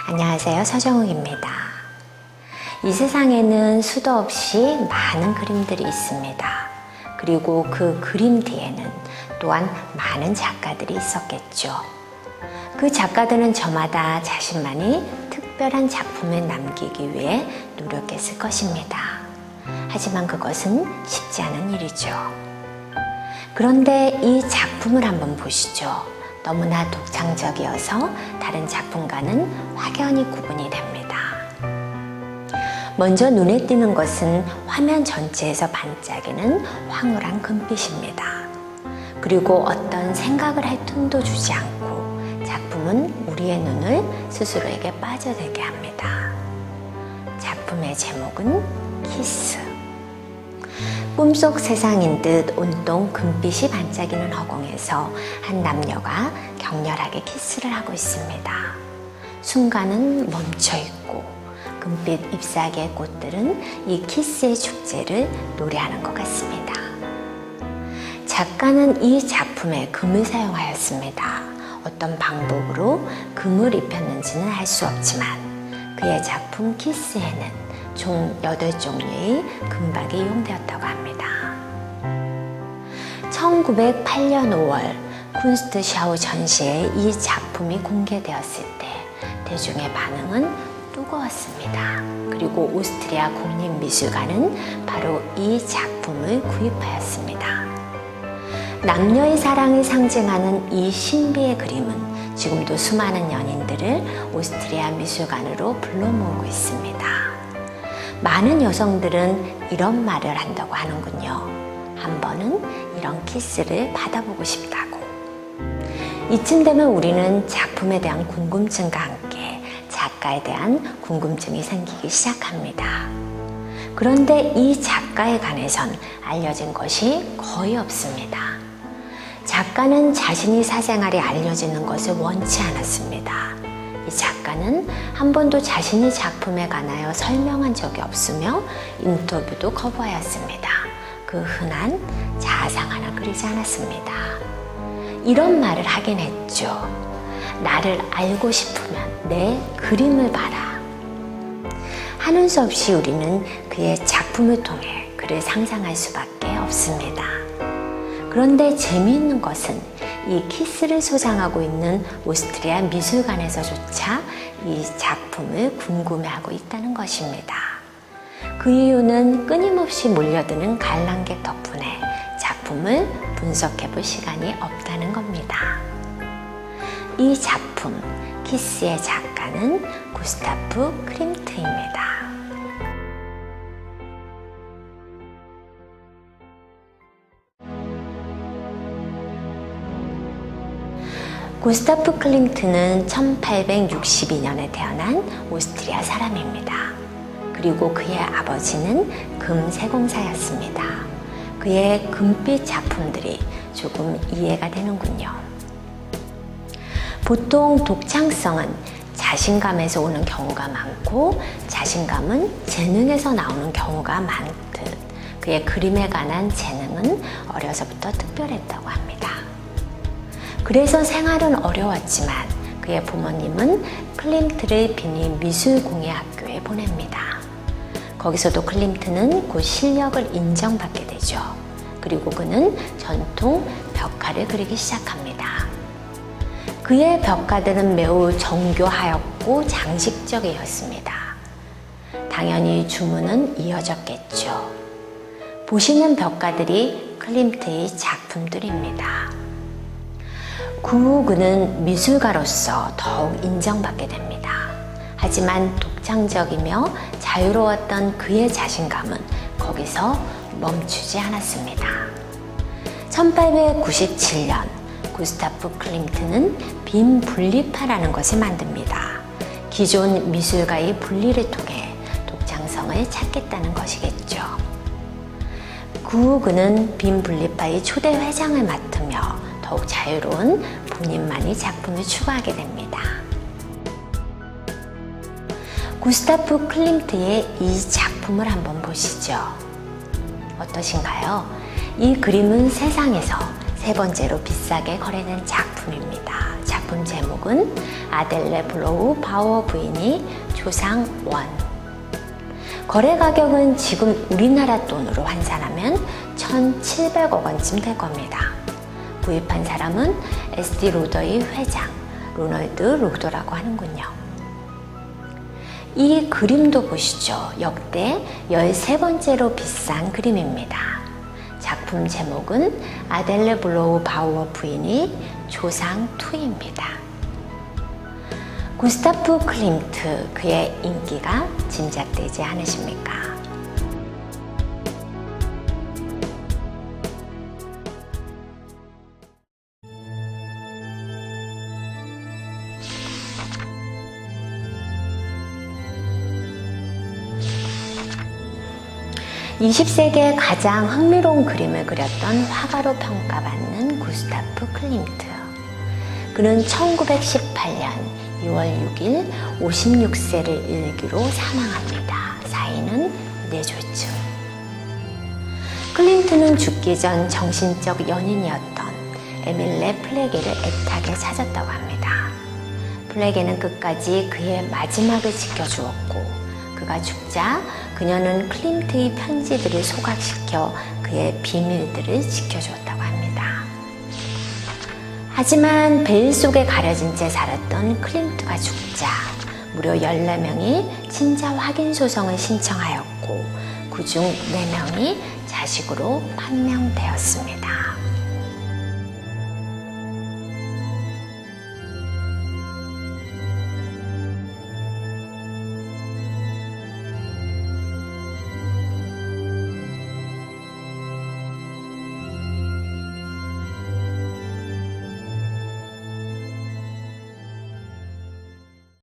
안녕하세요, 서정욱입니다. 이 세상에는 수도 없이 많은 그림들이 있습니다. 그리고 그 그림 뒤에는 또한 많은 작가들이 있었겠죠. 그 작가들은 저마다 자신만이 특별한 작품을 남기기 위해 노력했을 것입니다. 하지만 그것은 쉽지 않은 일이죠. 그런데 이 작품을 한번 보시죠. 너무나 독창적이어서 다른 작품과는 확연히 구분이 됩니다. 먼저 눈에 띄는 것은 화면 전체에서 반짝이는 황홀한 금빛입니다. 그리고 어떤 생각을 할 틈도 주지 않고 작품은 우리의 눈을 스스로에게 빠져들게 합니다. 작품의 제목은 키스. 꿈속 세상인 듯 온통 금빛이 반짝이는 허공에서 한 남녀가 격렬하게 키스를 하고 있습니다. 순간은 멈춰있고 금빛 잎사귀의 꽃들은 이 키스의 축제를 노래하는 것 같습니다. 작가는 이 작품에 금을 사용하였습니다. 어떤 방법으로 금을 입혔는지는 알 수 없지만 그의 작품 키스에는 총 8종류의 금박이 이용되었다고 합니다. 1908년 5월 쿤스트샤우 전시에 이 작품이 공개되었을 때 대중의 반응은 뜨거웠습니다. 그리고 오스트리아 국립미술관은 바로 이 작품을 구입하였습니다. 남녀의 사랑을 상징하는 이 신비의 그림은 지금도 수많은 연인들을 오스트리아 미술관으로 불러 모으고 있습니다. 많은 여성들은 이런 말을 한다고 하는군요. 한 번은 이런 키스를 받아보고 싶다고. 이쯤 되면 우리는 작품에 대한 궁금증과 함께 작가에 대한 궁금증이 생기기 시작합니다. 그런데 이 작가에 관해선 알려진 것이 거의 없습니다. 작가는 자신이 사생활이 알려지는 것을 원치 않았습니다. 이 작가는 한 번도 자신이 작품에 관하여 설명한 적이 없으며 인터뷰도 거부하였습니다. 그 흔한 자상 하나 그리지 않았습니다. 이런 말을 하긴 했죠. 나를 알고 싶으면 내 그림을 봐라. 하는 수 없이 우리는 그의 작품을 통해 그를 상상할 수밖에 없습니다. 그런데 재미있는 것은 이 키스를 소장하고 있는 오스트리아 미술관에서조차 이 작품을 궁금해하고 있다는 것입니다. 그 이유는 끊임없이 몰려드는 관람객 덕분에 작품을 분석해 볼 시간이 없다는 겁니다. 이 작품 키스의 작가는 구스타프 클림트입니다. 구스타프 클림트는 1862년에 태어난 오스트리아 사람입니다. 그리고 그의 아버지는 금세공사였습니다. 그의 금빛 작품들이 조금 이해가 되는군요. 보통 독창성은 자신감에서 오는 경우가 많고 자신감은 재능에서 나오는 경우가 많듯 그의 그림에 관한 재능은 어려서부터 특별했다고 합니다. 그래서 생활은 어려웠지만 그의 부모님은 클림트를 빈이 미술공예학교에 보냅니다. 거기서도 클림트는 곧 실력을 인정받게 되죠. 그리고 그는 전통 벽화를 그리기 시작합니다. 그의 벽화들은 매우 정교하였고 장식적이었습니다. 당연히 주문은 이어졌겠죠. 보시는 벽화들이 클림트의 작품들입니다. 그 후 그는 미술가로서 더욱 인정받게 됩니다. 하지만 독창적이며 자유로웠던 그의 자신감은 거기서 멈추지 않았습니다. 1897년 구스타프 클림트는 빈 분리파라는 것을 만듭니다. 기존 미술가의 분리를 통해 독창성을 찾겠다는 것이겠죠. 그 후 그는 빈 분리파의 초대 회장을 맡으며 더욱 자유로운 본인만의 작품을 추구하게 됩니다. 구스타프 클림트의 이 작품을 한번 보시죠. 어떠신가요? 이 그림은 세상에서 세 번째로 비싸게 거래된 작품입니다. 작품 제목은 제목은 아델레 블로우 바우어 부인이 조상 원. 거래 가격은 지금 우리나라 돈으로 환산하면 1,700억 원쯤 될 겁니다. 구입한 사람은 에스티 로더의 회장 로널드 로더라고 하는군요. 이 그림도 보시죠. 역대 13번째로 비싼 그림입니다. 작품 제목은 아델레 블로우 바우어 부인이 조상 2입니다. 구스타프 클림트, 그의 인기가 짐작되지 않으십니까? (20세기의) 가장 흥미로운 그림을 그렸던 화가로 평가받는 구스타프 클림트. 그는 1918년 2월 6일 56세를 일기로 사망합니다. 사인은 뇌졸중. 클림트는 죽기 전 정신적 연인이었던 에밀레 플레게를 애타게 찾았다고 합니다. 플레게는 끝까지 그의 마지막을 지켜주었고, 그가 죽자 그녀는 클림트의 편지들을 소각시켜 그의 비밀들을 지켜주었다고 합니다. 하지만 베일 속에 가려진 채 살았던 클림트가 죽자 무려 14명이 친자 확인 소송을 신청하였고, 그중 4명이 자식으로 판명되었습니다.